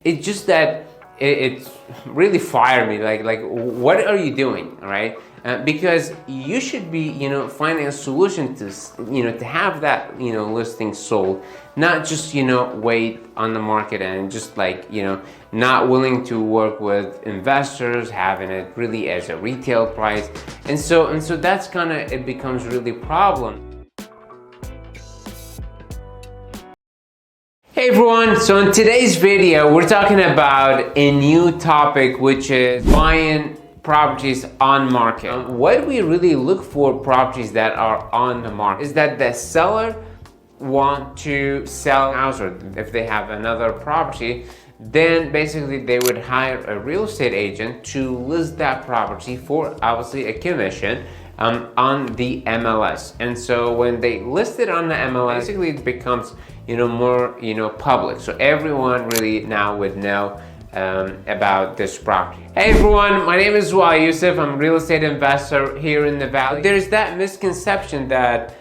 It's just that it's really fired me. Like, what are you doing, right? Because you should be, finding a solution to, to have that, listing sold, not just, wait on the market and just like, not willing to work with investors, having it really as a retail price, and so that's kind of it becomes really problem. Hey everyone, so in today's video we're talking about a new topic, which is buying properties on market. What we really look for properties that are on the market is that the seller want to sell a house, or if they have another property, then basically they would hire a real estate agent to list that property for obviously a commission on the MLS. And so when they list it on the MLS, basically it becomes more public, so everyone really now would know about this property. Hey everyone, my name is Waleed Yousif. I'm a real estate investor here in the Valley. There's that misconception that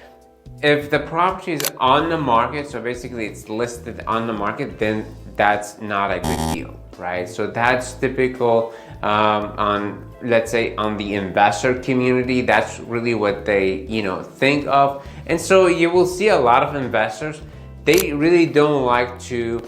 if the property is on the market, so basically it's listed on the market, then that's not a good deal, right? So that's typical on, let's say, on the investor community. That's really what they think of. And so you will see a lot of investors, they really don't like to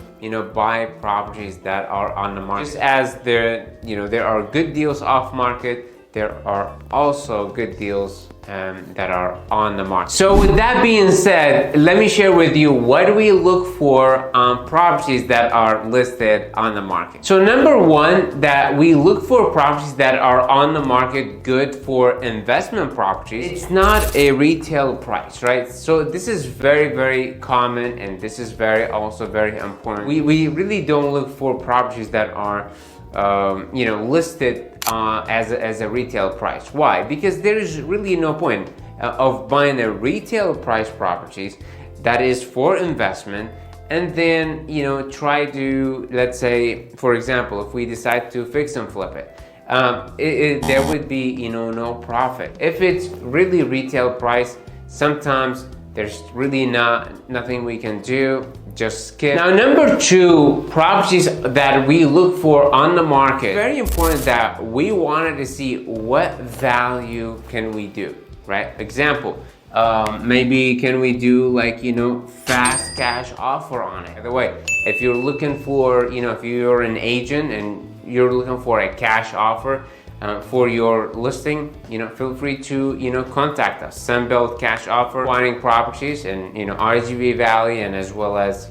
buy properties that are on the market. Just as there are good deals off market, there are also good deals that are on the market. So with that being said, let me share with you what we look for on properties that are listed on the market. So number one, that we look for properties that are on the market good for investment properties. It's not a retail price, right? So this is very, very common, and this is also very important. We really don't look for properties that are listed as a retail price. Why? Because there is really no point of buying a retail price properties that is for investment, and then try to, let's say, for example, if we decide to fix and flip it, there would be no profit. If it's really retail price, sometimes there's really nothing we can do. Just skip. Now, number two, properties that we look for on the market. It's very important that we wanted to see what value can we do, right? Example, maybe can we do like fast cash offer on it? By the way, if you're looking for if you're an agent and you're looking for a cash offer for your listing, feel free to contact us. Sunbelt Cash Offer, acquiring properties in RGV Valley, and as well as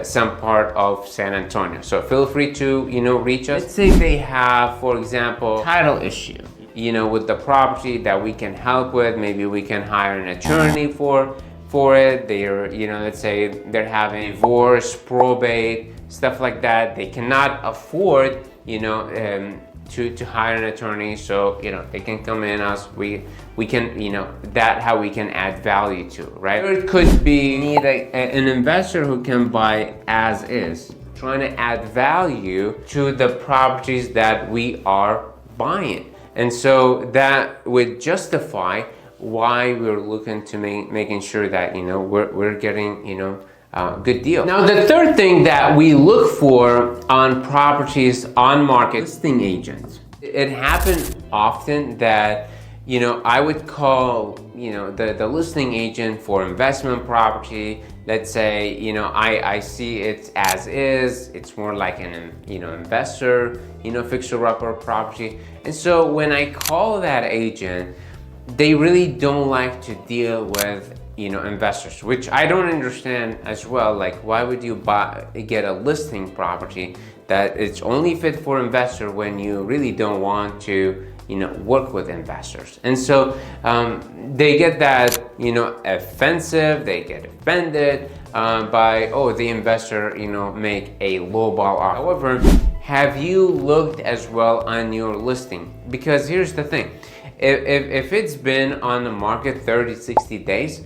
some part of San Antonio. So feel free to reach us. Let's say they have, for example, title issue with the property that we can help with. Maybe we can hire an attorney for it. They're let's say they're having divorce, probate, stuff like that. They cannot afford to hire an attorney, so they can come in us. We can that how we can add value to, right? Or it could be need an investor who can buy as is, trying to add value to the properties that we are buying, and so that would justify why we're looking to making sure that we're getting good deal. Now, the third thing that we look for on properties on market, listing agents. It happens often that I would call the listing agent for investment property. Let's say I see it as is. It's more like an investor fixer-upper property, and so when I call that agent, they really don't like to deal with investors, which I don't understand as well. Like, why would you get a listing property that it's only fit for investor when you really don't want to work with investors? And so they get that offensive, they get offended by the investor make a lowball offer. However, have you looked as well on your listing? Because here's the thing, if it's been on the market 30-60 days,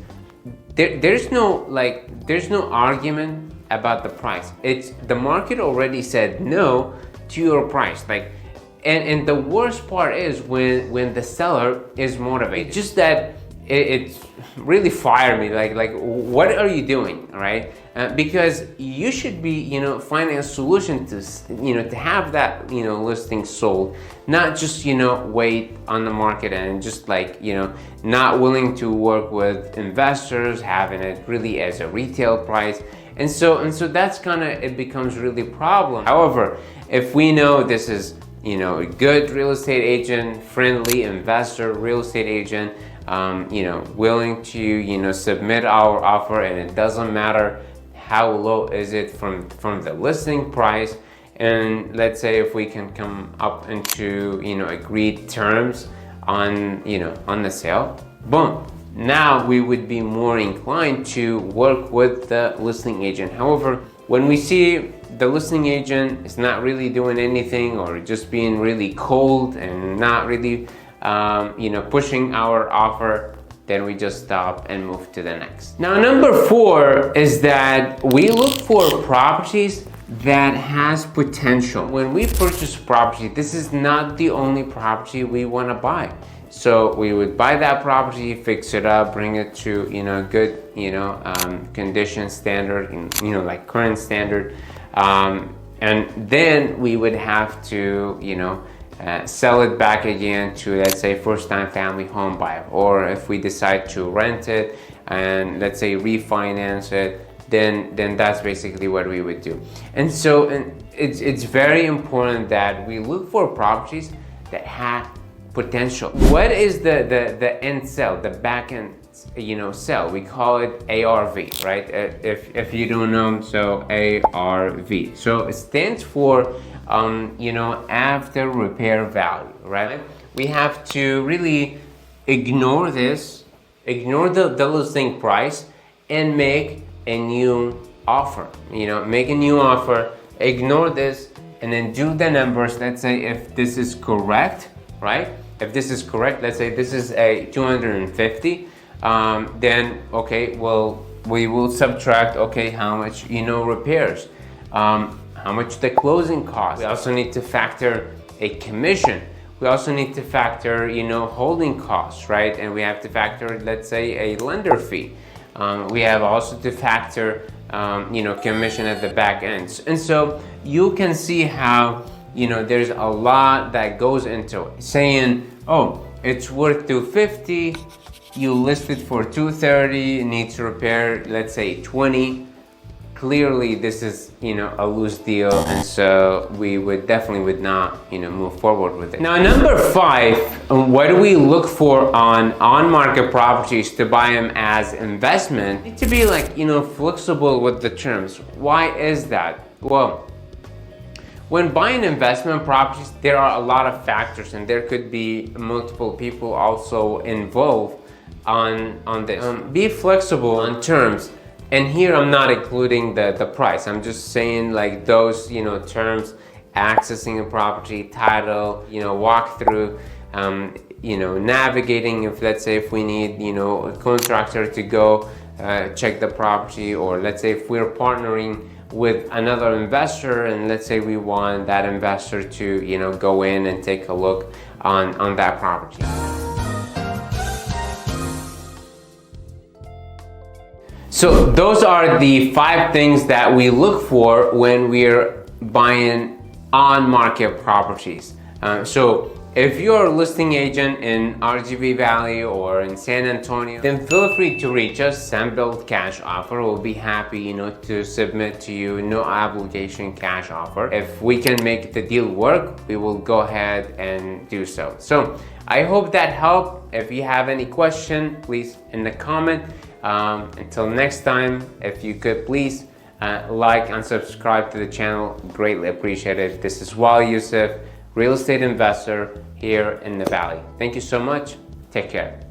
there's no argument about the price. It's the market already said no to your price. Like, and the worst part is when the seller is motivated. Just that it's really fired me. Like what are you doing, right? because you should be, finding a solution to, to have that, listing sold, not just, wait on the market and just like, not willing to work with investors, having it really as a retail price. And so that's kind of, it becomes really a problem. However, if we know this is, a good real estate agent, friendly investor, real estate agent, willing to, submit our offer, and it doesn't matter how low is it from the listing price, and let's say if we can come up into, agreed terms on, on the sale, boom. Now we would be more inclined to work with the listing agent. However, when we see the listing agent is not really doing anything, or just being really cold and not really pushing our offer, then we just stop and move to the next. Now, number 4 is that we look for properties that has potential. When we purchase property, this is not the only property we want to buy. So we would buy that property, fix it up, bring it to, good, condition standard, like current standard. And then we would have to, sell it back again to, let's say, first-time family home buyer. Or if we decide to rent it and, let's say, refinance it, then that's basically what we would do. And so it's very important that we look for properties that have potential. What is the end sell, the back end, sell? We call it ARV, right? If you don't know, so ARV. So it stands for, after repair value, right? We have to really ignore this, ignore the listing price, and make a new offer. Make a new offer, ignore this, and then do the numbers. Let's say if this is correct, right? If this is correct, let's say this is a 250, then okay, well, we will subtract, okay, how much, repairs, how much the closing cost. We also need to factor a commission. We also need to factor, holding costs, right? And we have to factor, let's say, a lender fee. We have also to factor, commission at the back end. And so you can see how, there's a lot that goes into it. Saying, oh, it's worth 250, you list it for 230, it needs to repair, let's say 20. Clearly this is, a loose deal, and so we would definitely not, move forward with it. Now, number 5, what do we look for on market properties to buy them as investment? You need to be like, flexible with the terms. Why is that? Well, when buying investment properties, there are a lot of factors, and there could be multiple people also involved on this. Be flexible on terms. And here I'm not including the price. I'm just saying like those, terms, accessing a property, title, walkthrough, navigating, if let's say if we need, a contractor to go check the property, or let's say if we're partnering with another investor, and let's say we want that investor to, go in and take a look on that property. So those are the 5 things that we look for when we're buying on-market properties. So if you're a listing agent in RGV Valley or in San Antonio, then feel free to reach us. Send-built cash offer. We'll be happy, to submit to you no obligation cash offer. If we can make the deal work, we will go ahead and do so. So I hope that helped. If you have any question, please in the comment. Until next time, if you could please like and subscribe to the channel, greatly appreciate it. This is Waleed Yousif, real estate investor here in the Valley. Thank you so much. Take care.